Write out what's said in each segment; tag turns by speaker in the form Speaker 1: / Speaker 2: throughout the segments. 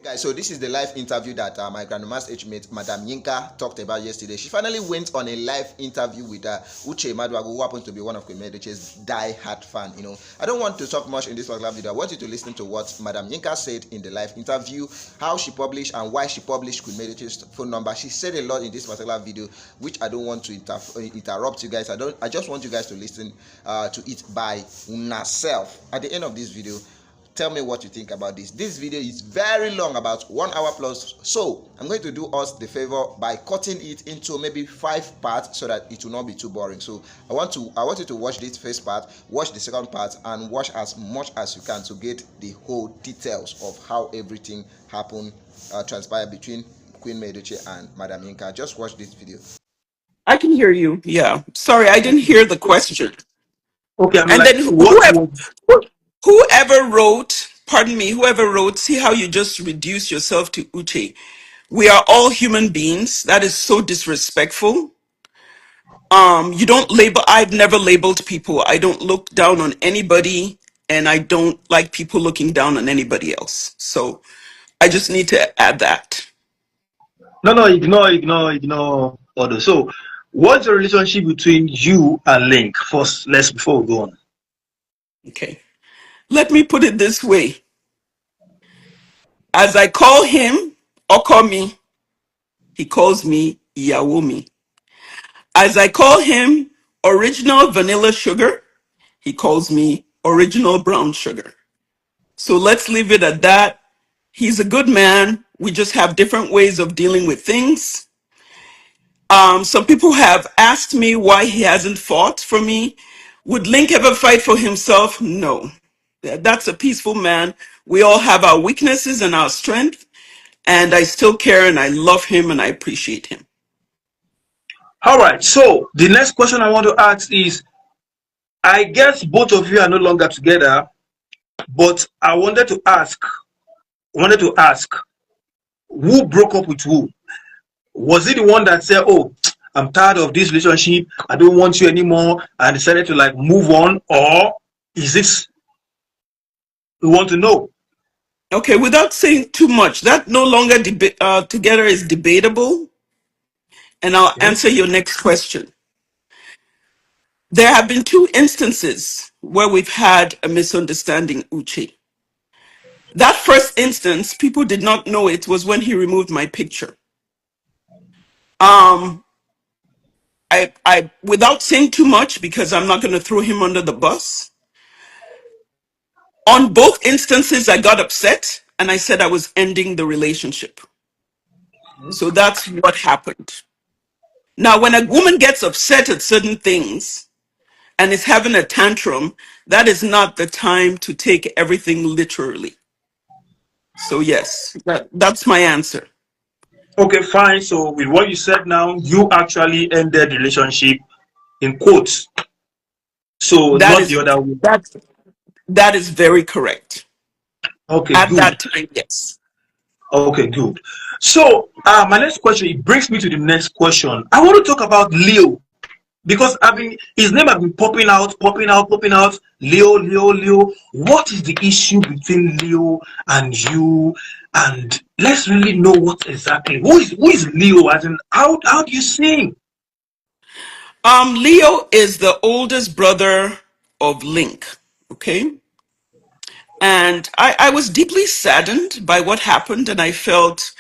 Speaker 1: Guys, so this is the live interview that my grandma's age mate, Madam Yinka, talked about yesterday. She finally went on a live interview with Uche Maduagwu, who happens to be one of Queen Medice's die-hard fan. I don't want to talk much in this particular video. I want you to listen to what Madam Yinka said in the live interview, how she published and why she published Queen Medice's phone number. She said a lot in this particular video, which I don't want to interrupt you guys. I just want you guys to listen to it by yourself. At the end of this video, tell me what you think about this. This video is very long, about 1 hour plus, so I'm going to do us the favor by cutting it into maybe 5 parts so that it will not be too boring. So I want you to watch this first part, watch the second part, and watch as much as you can to get the whole details of how everything happened, transpired between Queen Medici and Madam Yinka. Just watch this video.
Speaker 2: I can hear you. Yeah. Sorry, I didn't hear the question.
Speaker 3: Okay, I'm
Speaker 2: And
Speaker 3: like,
Speaker 2: then
Speaker 3: what?
Speaker 2: whoever wrote, see how you just reduce yourself to Uche. We are all human beings. That is so disrespectful. You don't label, I've never labeled people. I don't look down on anybody, and I don't like people looking down on anybody else. So I just need to add that.
Speaker 3: No, ignore. Odo. So, what's the relationship between you and Link? First, before we go on.
Speaker 2: Okay. Let me put it this way. As I call him, or call me, he calls me Yawomi. As I call him original vanilla sugar, he calls me original brown sugar. So let's leave it at that. He's a good man. We just have different ways of dealing with things. Some people have asked me why he hasn't fought for me. Would Link ever fight for himself? No. That's a peaceful man. We all have our weaknesses and our strength, and I still care and I love him and I appreciate him.
Speaker 3: All right. So the next question I want to ask is, I guess both of you are no longer together, but I wanted to ask, who broke up with who? Was it the one that said, "Oh, I'm tired of this relationship, I don't want you anymore," and decided to like move on, or is this? We want to know.
Speaker 2: Okay, without saying too much, that no longer together is debatable. And I'll answer your next question. There have been 2 instances where we've had a misunderstanding, Uche. That first instance, people did not know it, was when he removed my picture. I without saying too much, because I'm not going to throw him under the bus, on both instances, I got upset and I said I was ending the relationship. So that's what happened. Now, when a woman gets upset at certain things and is having a tantrum, that is not the time to take everything literally. So yes, that's my answer.
Speaker 3: Okay, fine. So with what you said now, you actually ended the relationship in quotes. So
Speaker 2: That
Speaker 3: not
Speaker 2: is
Speaker 3: the other way.
Speaker 2: that is very correct.
Speaker 3: Okay,
Speaker 2: At
Speaker 3: good.
Speaker 2: that time, yes.
Speaker 3: Okay, good. So my next question, it brings me to the next question. I want to talk about Leo, because his name has been popping out. Leo. What is the issue between Leo and you? And let's really know what exactly, who is Leo, as in how do you see him?
Speaker 2: Leo is the oldest brother of Link. Okay. And I was deeply saddened by what happened, and I felt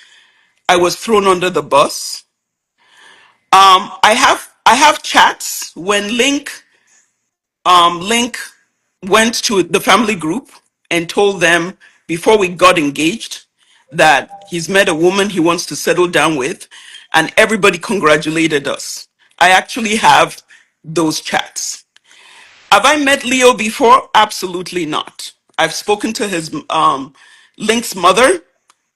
Speaker 2: I was thrown under the bus. I have chats when Link went to the family group and told them before we got engaged that he's met a woman he wants to settle down with, and everybody congratulated us. I actually have those chats. Have I met Leo before? Absolutely not. I've spoken to his Link's mother.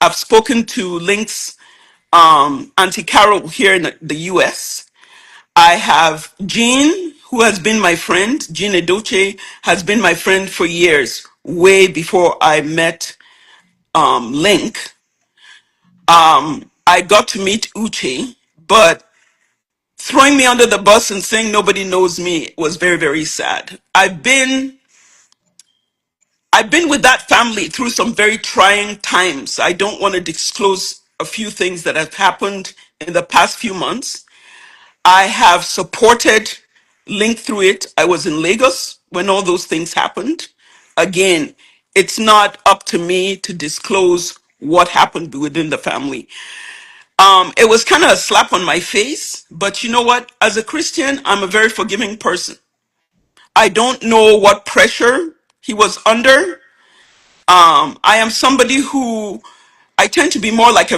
Speaker 2: I've spoken to Link's Auntie Carol here in the US. I have Jean, who has been my friend. Jean Edoche has been my friend for years, way before I met Link. I got to meet Uche, but throwing me under the bus and saying nobody knows me was very, very sad. I've been I've been with that family through some very trying times. I don't want to disclose a few things that have happened in the past few months. I have supported Link through it. I was in Lagos when all those things happened. Again, it's not up to me to disclose what happened within the family. It was kind of a slap on my face, but you know what? As a Christian, I'm a very forgiving person. I don't know what pressure he was under. I am somebody who I tend to be more like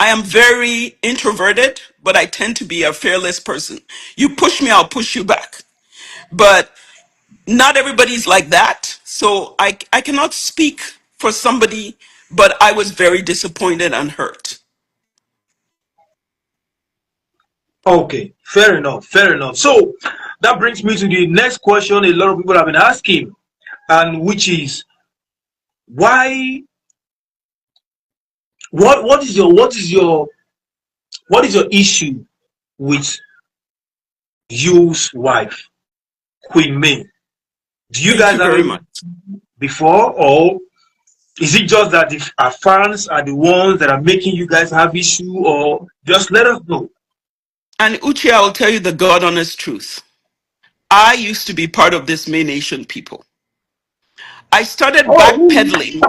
Speaker 2: I am very introverted, but I tend to be a fearless person. You push me, I'll push you back. But not everybody's like that. So I cannot speak for somebody, but I was very disappointed and hurt.
Speaker 3: Okay, fair enough, fair enough. So that brings me to the next question a lot of people have been asking, and which is why what is your issue with you's wife, Queen May? Do you
Speaker 2: Thank
Speaker 3: guys
Speaker 2: you
Speaker 3: have
Speaker 2: very
Speaker 3: any
Speaker 2: much.
Speaker 3: before, or is it just that the our fans are the ones that are making you guys have issue, or just let us know?
Speaker 2: And Uche, I will tell you the God honest truth. I used to be part of this May Nation people. I started
Speaker 3: Oh, really?
Speaker 2: backpedaling.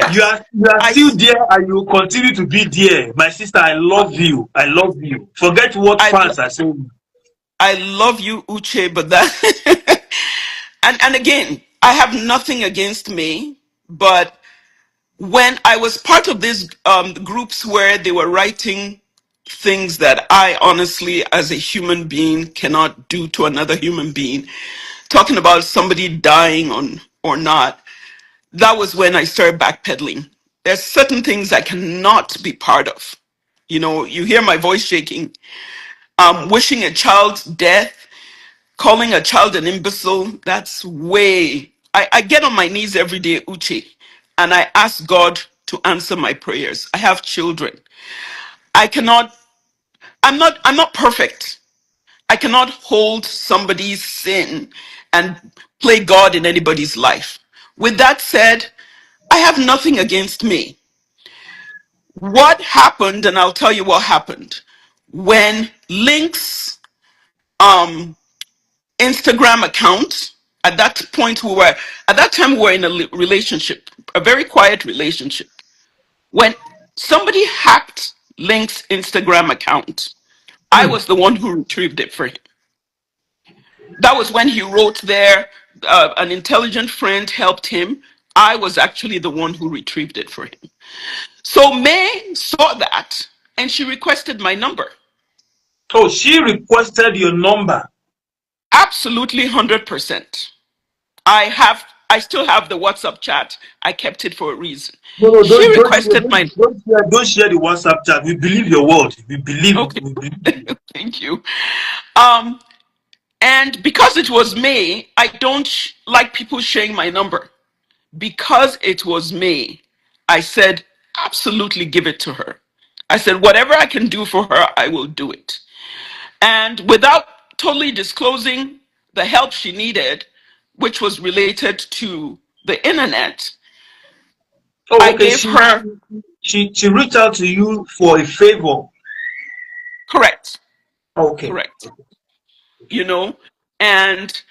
Speaker 3: You
Speaker 2: Yes.
Speaker 3: are you are
Speaker 2: I
Speaker 3: still there and you will continue to be there. My sister, I love you. I love you. Forget what
Speaker 2: I
Speaker 3: fans are saying.
Speaker 2: I love you, Uche, but that and again, I have nothing against me, but when I was part of these groups where they were writing things that I honestly, as a human being, cannot do to another human being, talking about somebody dying on or not, that was when I started backpedaling. There's certain things I cannot be part of. You know, you hear my voice shaking. Wishing a child death, calling a child an imbecile, that's way. I get on my knees every day, Uche, and I ask God to answer my prayers. I have children. I cannot, I'm not perfect. I cannot hold somebody's sin and play God in anybody's life. With that said, I have nothing against me. What happened, and I'll tell you what happened. When Link's Instagram account, at that time we were in a relationship, a very quiet relationship. When somebody hacked Link's Instagram account, I
Speaker 3: Hmm.
Speaker 2: was the one who retrieved it for him. That was when he wrote there, an intelligent friend helped him. I was actually the one who retrieved it for him. So May saw that and she requested my number.
Speaker 3: Oh, she requested your number.
Speaker 2: Absolutely 100%. I still have the WhatsApp chat. I kept it for a reason.
Speaker 3: No, no,
Speaker 2: She
Speaker 3: don't,
Speaker 2: requested my
Speaker 3: don't share the WhatsApp chat. We believe your word. We believe.
Speaker 2: okay,
Speaker 3: We believe you.
Speaker 2: thank you. Um, and because it was me, I don't like people sharing my number. Because it was me, I said, absolutely give it to her. I said, whatever I can do for her, I will do it. And without totally disclosing the help she needed, which was related to the internet,
Speaker 3: Oh,
Speaker 2: I
Speaker 3: okay.
Speaker 2: gave her,
Speaker 3: She reached out to you for a favor.
Speaker 2: correct,
Speaker 3: Okay.
Speaker 2: correct, you know, and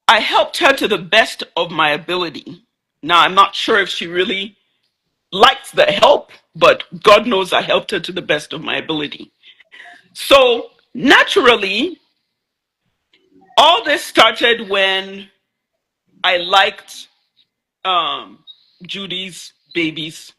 Speaker 2: I helped her to the best of my ability. Now, I'm not sure if she really liked the help, but God knows I helped her to the best of my ability. So naturally, all this started when I liked um, Judy's baby's